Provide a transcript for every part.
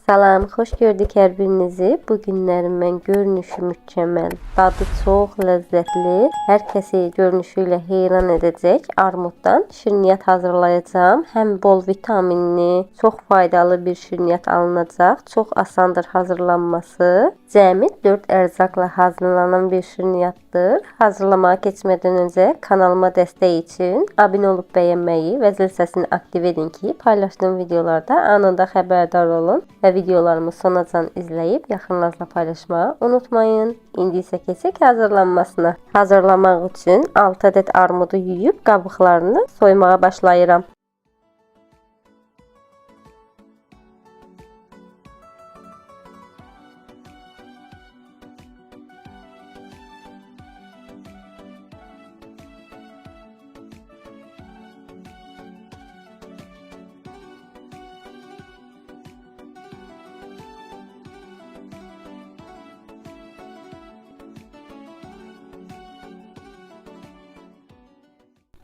Salam, xoş gördük hər birinizi. Bu günlərim mən görünüşü mükəmməl, dadı çox ləzzətli, hər kəsi görünüşü ilə heyran edəcək armuddan şirniyyat hazırlayacağam. Həm bol vitaminli, çox faydalı bir şirniyyat alınacaq. Çox asandır hazırlanması. Cəmi 4 ərzaqla hazırlanan bir şirniyyatdır. Hazırlamağa keçmədən öncə kanalıma dəstək üçün abunə olub bəyənməyi və zil səsini aktiv edin ki, paylaşdığım videolarda anında xəbərdar olun və videolarımı sonacan izləyib yaxınlarla paylaşmağı unutmayın. İndi isə keçək hazırlanmasına. Hazırlamaq üçün 6 ədəd armudu yuyub qabıqlarını soymağa başlayıram.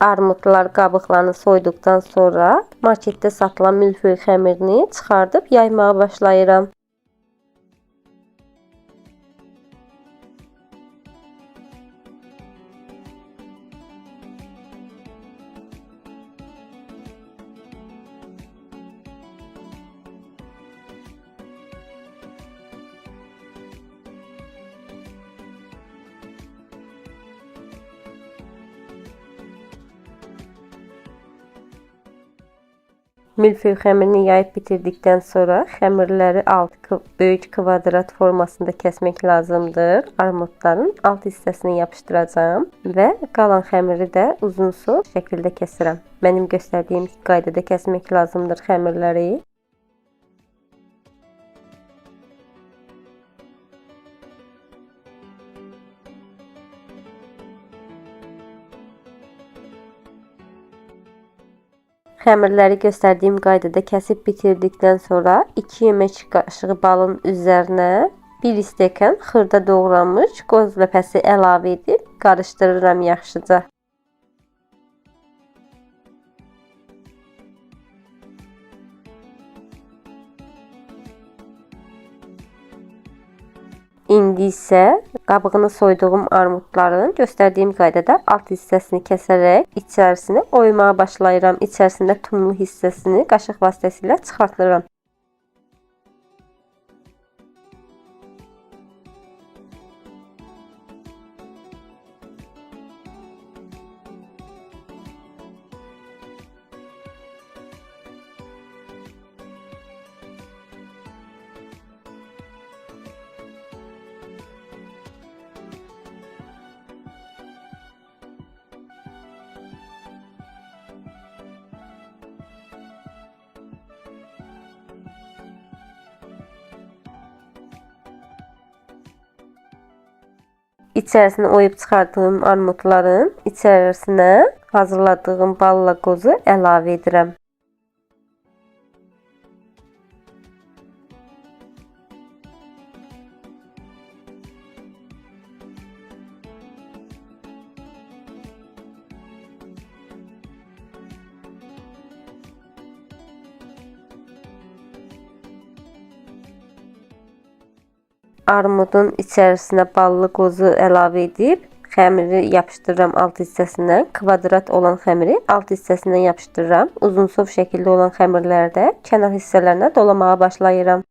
Armudlar qabıqlarını soyduqdan sonra marketdə satılan milföy xəmirini çıxardıb yaymağa başlayıram. Milföy xəmirini yayıb bitirdikdən sonra xəmirləri böyük kvadrat formasında kəsmək lazımdır. Armudların alt hissəsini yapışdıracağam və qalan xəmiri də uzunsov şəkildə kəsirəm. Mənim göstərdiyim qaydada kəsmək lazımdır xəmirləri. Xəmirləri göstərdiyim qaydada kəsib bitirdikdən sonra 2 yemək qaşığı balın üzərinə 1 stəkan xırda doğranmış qoz ləpəsi əlavə edib qarışdırıram yaxşıca. İndi isə qabığını soyduğum armudların göstərdiyim qaydada alt hissəsini kəsərək içərisinə oymağa başlayıram. İçərisində tumlu hissəsini qaşıq vasitəsilə çıxartıram. İçərisine oyub çıxardığım armudların içərisinə hazırladığım balla qozu əlavə edirəm. Armudun içərisinə ballı qozu əlavə edib xəmiri yapışdırıram alt hissəsindən. Kvadrat olan xəmiri alt hissəsindən yapışdırıram. Uzunsov şəkildə olan xəmirləri də kənar hissələrinə dolamağa başlayıram.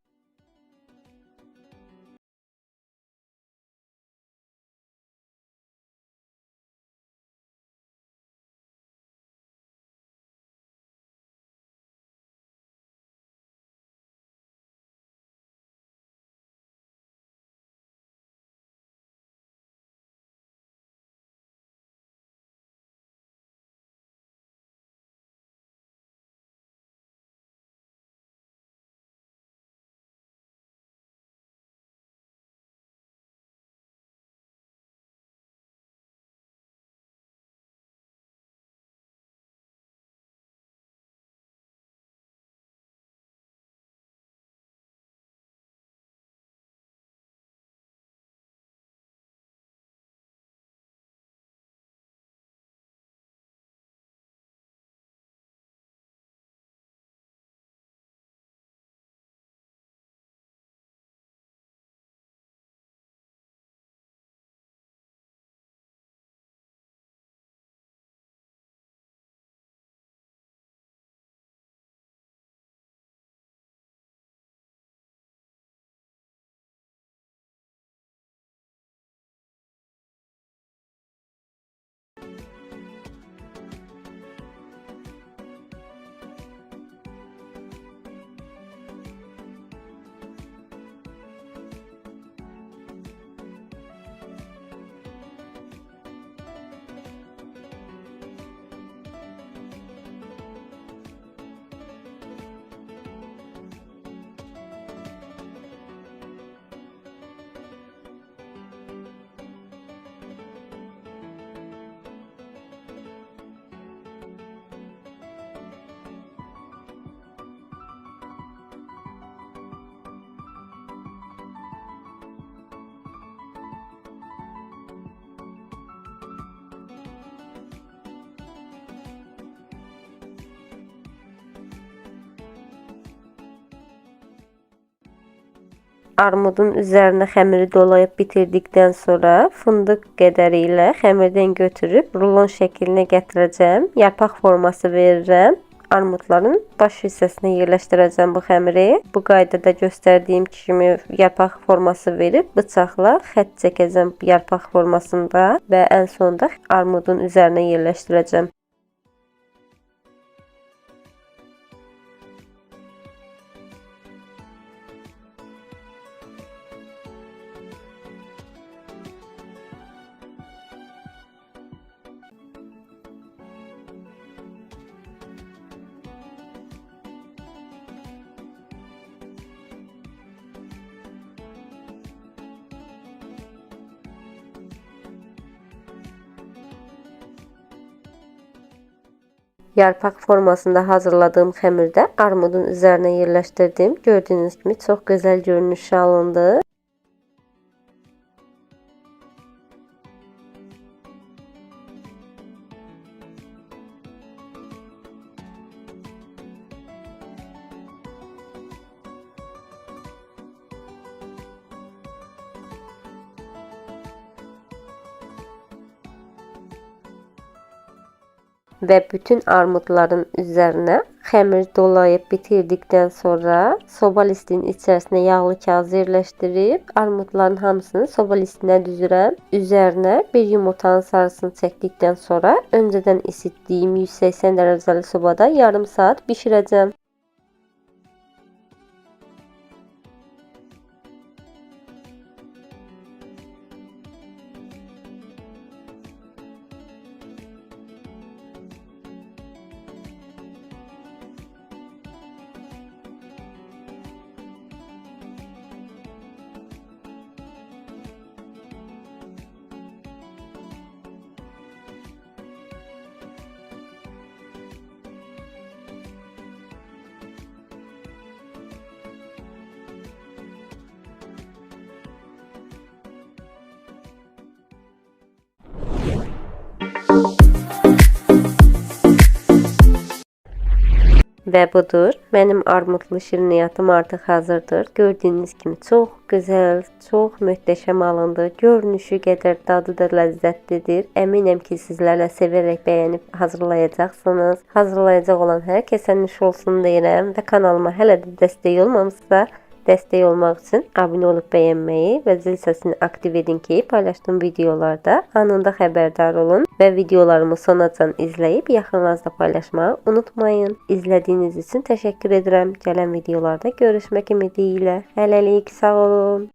Armudun üzerine xəmiri dolayıb bitirdikdən sonra fındıq qədəri ilə xəmirdən götürüb rulon şəklinə gətirəcəm. Yarpaq forması verirəm. Armudların baş hissəsinə yerləşdirəcəm bu xəmiri. Bu qaydada göstərdiyim kimi yarpaq forması verib bıçaqla xətt çəkəcəm yarpaq formasında və ən sonda armudun üzərinə yerləşdirəcəm. Yarpaq formasında hazırladığım xəmirdə armudun üzərinə yerləşdirdim. Gördüyünüz kimi çox gözəl görünüş alındı. Və bütün armudların üzərinə xəmir dolayıb bitirdikdən sonra soba listinin içərisinə yağlı kağız yerləşdirib armudların hamısını soba listinə düzürəm. Üzərinə bir yumurtanın sarısını çəkdikdən sonra öncədən isitdiyim 180 dərəcəli sobada yarım saat bişirəcəm. Və budur, mənim armudlu şirniyyatım artıq hazırdır. Gördüyünüz kimi çox gözəl, çox möhtəşəm alındı. Görünüşü qədər dadı da ləzzətlidir. Əminəm ki, sizlər də sevərək bəyənib hazırlayacaqsınız. Hazırlayacaq olan hər kəsə nuş olsun deyirəm və kanalıma hələ də dəstək olmamısınızsa, dəstək olmaq üçün abunə olub bəyənməyi və zil səsini aktiv edin ki, paylaşdığım videolarda anında xəbərdar olun və videolarımı sonacan izləyib yaxınlarınızla paylaşmağı unutmayın. İzlədiyiniz üçün təşəkkür edirəm. Gələn videolarda görüşmək ümidi ilə. Hələlik sağ olun.